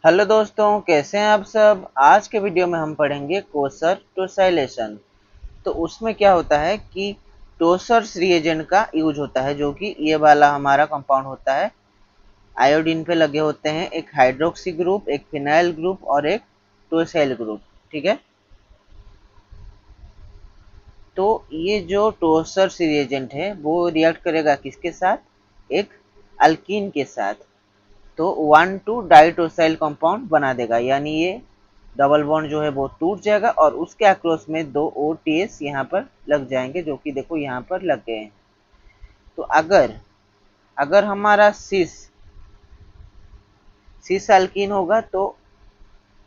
Hello दोस्तों, कैसे हैं आप सब। आज के वीडियो में हम पढ़ेंगे कोसर टोसाइलेशन। तो उसमें क्या होता है कि टोसर्स रिएजेंट का यूज होता है, जो कि ये वाला हमारा कंपाउंड होता है। आयोडीन पे लगे होते हैं एक हाइड्रोक्सी ग्रुप, एक फिनाइल ग्रुप और एक टोसाइल ग्रुप। ठीक है, तो ये जो टोसर्स रिएजेंट है वो रिएक्ट करेगा किसके साथ, एक अल्कीन के साथ। तो 1,2 डाइटोसाइल कंपाउंड बना देगा, यानी ये डबल बॉन्ड जो है वो टूट जाएगा और उसके अक्रॉस में दो OTS यहाँ पर लग जाएंगे, जो कि देखो यहाँ पर लग गए हैं। तो अगर अगर हमारा सिस अल्कीन होगा तो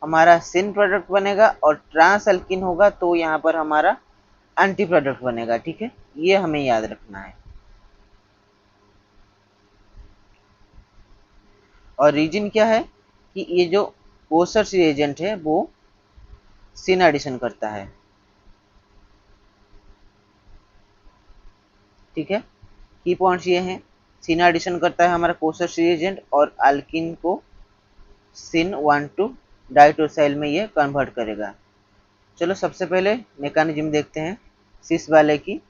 हमारा सिन प्रोडक्ट बनेगा, और ट्रांस अल्कीन होगा तो यहाँ पर हमारा एंटी प्रोडक्ट बनेगा। ठीक है, ये हमें याद रखना है। और रीजन क्या है कि ये जो कोसर्स रिएजेंट है वो सिन एडिशन करता है। ठीक है, की पॉइंट्स ये हैं, सिन एडिशन करता है हमारा कोसर्स रिएजेंट और अल्किन को सिन 1,2 डाइटोसाइल में ये कन्वर्ट करेगा। चलो सबसे पहले मैकेनिज्म देखते हैं सिस वाले की।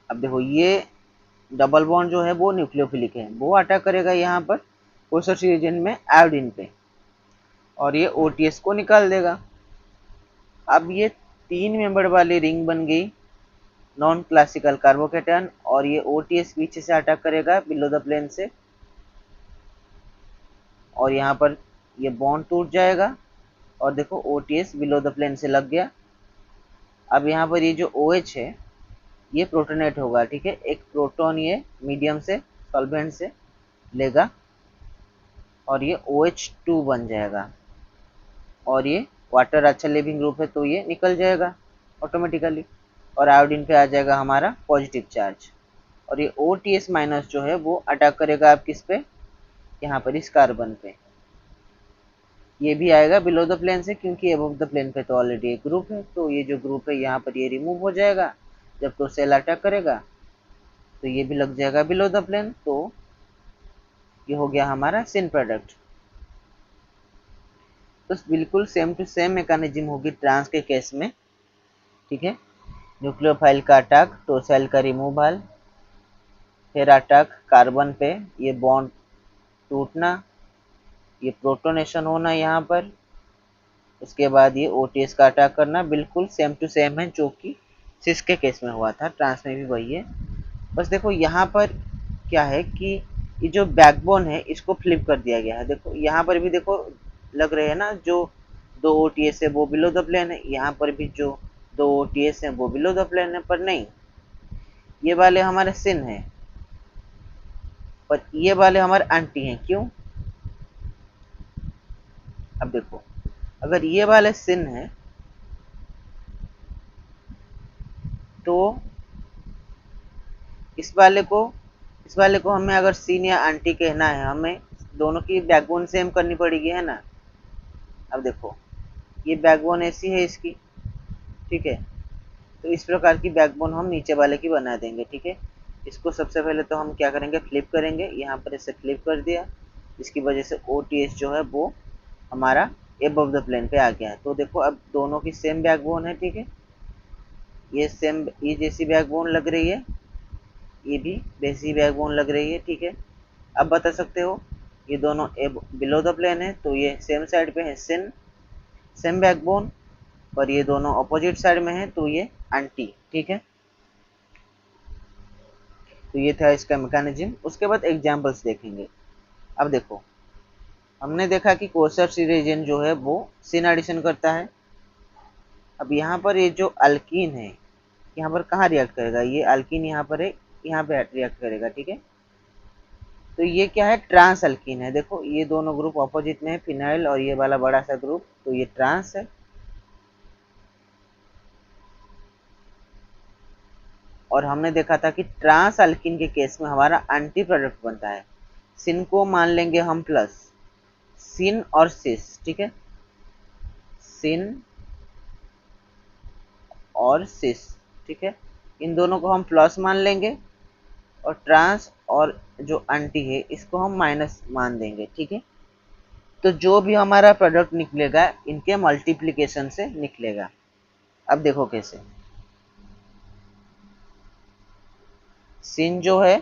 अब देखो ये डबल बॉन्ड जो है वो न्यूक्लियोफिलिक है, वो अटैक करेगा यहाँ पर कोसर्स रिएजेंट में आयोडीन पे और ये OTS को निकाल देगा। अब ये 3 मेंबर वाली रिंग बन गई नॉन क्लासिकल कार्बोकेटन, और ये OTS पीछे से अटैक करेगा बिलो द प्लेन से और यहाँ पर ये बॉन्ड टूट जाएगा और देखो OTS बिलो द प्लेन से लग गया। अब यहाँ पर ये जो OH है ये प्रोटोनेट होगा। ठीक है, एक प्रोटॉन ये मीडियम से सॉल्वेंट से लेगा और ये OH2 बन जाएगा और ये वाटर अच्छा लिविंग ग्रुप है तो ये निकल जाएगा ऑटोमेटिकली और आयोडीन पे आ जाएगा हमारा पॉजिटिव चार्ज। और ये OTS माइनस जो है वो अटैक करेगा आप किस पे, यहाँ पर इस कार्बन पे। ये भी आएगा बिलो द प्लेन से, क्योंकि अबव द प्लेन पे तो ऑलरेडी एक ग्रुप है, तो ये जो ग्रुप है यहाँ पर ये रिमूव हो जाएगा जब तो सेल अटैक करेगा, तो ये भी लग जाएगा बिलो द प्लेन। तो ये हो गया हमारा सिन प्रोडक्ट। तो बिल्कुल सेम टू सेम मैकेनिज्म होगी ट्रांस के केस में। ठीक है, न्यूक्लियोफाइल का अटैक, टोसाइल का रिमूवल, फिर अटैक कार्बन पे, ये बॉन्ड टूटना, ये प्रोटोनेशन होना यहाँ पर, उसके बाद ये OTS का अटैक करना। बिल्कुल सेम टू सेम है जो कि सिस के केस में हुआ था, ट्रांस में भी वही है। बस देखो यहाँ पर क्या है कि ये जो बैकबोन है इसको फ्लिप कर दिया गया है। देखो यहाँ पर भी देखो लग रहे हैं ना, जो दो OTS है वो बिलो द प्लेन है, यहाँ पर भी जो दो OTS है वो बिलो द प्लेन है, पर नहीं, ये वाले हमारे सिन है पर ये वाले हमारे एंटी हैं। क्यों? अब देखो अगर ये वाले सिन है तो इस वाले को इस वाले को हमें अगर सिन या एंटी कहना है, हमें दोनों की बैकबोन सेम करनी पड़ेगी, है ना। अब देखो ये बैकबोन ऐसी है इसकी। ठीक है, तो इस प्रकार की बैकबोन हम नीचे वाले की बना देंगे। ठीक है, इसको सबसे पहले तो हम क्या करेंगे, फ्लिप करेंगे। यहाँ पर इसे फ्लिप कर दिया, इसकी वजह से OTS जो है वो हमारा एबव द प्लेन पे आ गया है। तो देखो अब दोनों की सेम बैकबोन है। ठीक है, ये सेम ये जैसी बैकबोन लग रही है, ये भी वैसी बैकबोन लग रही है। ठीक है, अब बता सकते हो ये दोनों बिलो द प्लेन है तो ये सेम साइड पे है, सेम बैकबोन, और ये दोनों अपोजिट साइड में है तो ये एंटी। ठीक है, तो ये था इसका मैकेनिज्म। उसके बाद एग्जांपल्स देखेंगे। अब देखो हमने देखा कि कोसर्स रिएजेंट जो है वो सिन एडिशन करता है। अब यहाँ पर ये जो अल्कीन है यहाँ पर कहाँ रिएक्ट करेगा, ये अल्कीन यहाँ पर है, यहाँ पे रिएक्ट करेगा। ठीक है, तो ये क्या है, ट्रांस अल्कीन है। देखो ये दोनों ग्रुप ऑपोजिट में है, फिनाइल और ये वाला बड़ा सा ग्रुप, तो ये ट्रांस है। और हमने देखा था कि ट्रांस अल्कीन के केस में हमारा एंटी प्रोडक्ट बनता है। सिन को मान लेंगे हम प्लस, सिन और सिस। ठीक है, सिन और सिस। ठीक है, इन दोनों को हम प्लस मान लेंगे और ट्रांस और जो एंटी है इसको हम माइनस मान देंगे, ठीक है। तो जो भी हमारा प्रोडक्ट निकलेगा इनके मल्टीप्लिकेशन से निकलेगा। अब देखो कैसे, सिन जो है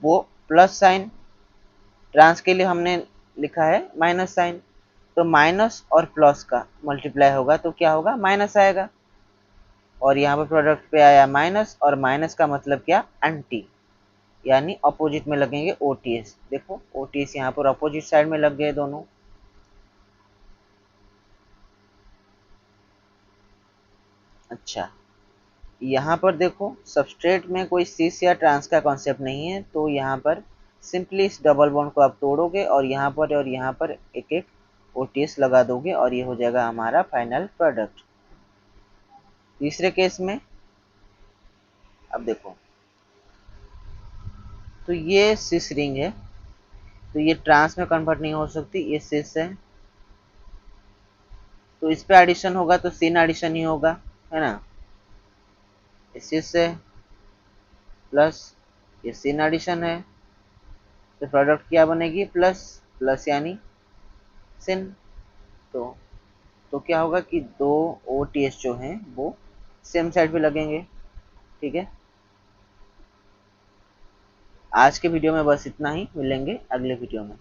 वो प्लस साइन, ट्रांस के लिए हमने लिखा है माइनस साइन, तो माइनस और प्लस का मल्टीप्लाई होगा तो क्या होगा, माइनस आएगा। और यहाँ पर प्रोडक्ट पे आया माइनस, और माइनस का मतलब क्या, एंटी, यानी अपोजिट में लगेंगे ओटीएस। देखो ओटीएस यहाँ पर अपोजिट साइड में लग गए दोनों। अच्छा, यहाँ पर देखो सबस्ट्रेट में कोई सिस या ट्रांस का कॉन्सेप्ट नहीं है, तो यहाँ पर सिंपली इस डबल बॉन्ड को आप तोड़ोगे और यहाँ पर एक एक ओटीएस लगा दोगे और ये हो जाएगा हमारा फाइनल प्रोडक्ट। तीसरे केस में अब देखो, तो ये सिस रिंग है, तो ये ट्रांस में कन्वर्ट नहीं हो सकती, ये सिस है, तो इस पे एडिशन होगा तो सिन एडिशन ही होगा, है ना। ये सिस है प्लस ये सिन एडिशन है, तो प्रोडक्ट क्या बनेगी, प्लस प्लस यानी सिन। तो क्या होगा कि दो ओ टी एस जो हैं वो सेम साइड पे लगेंगे, ठीक है। आज के वीडियो में बस इतना ही, मिलेंगे अगले वीडियो में।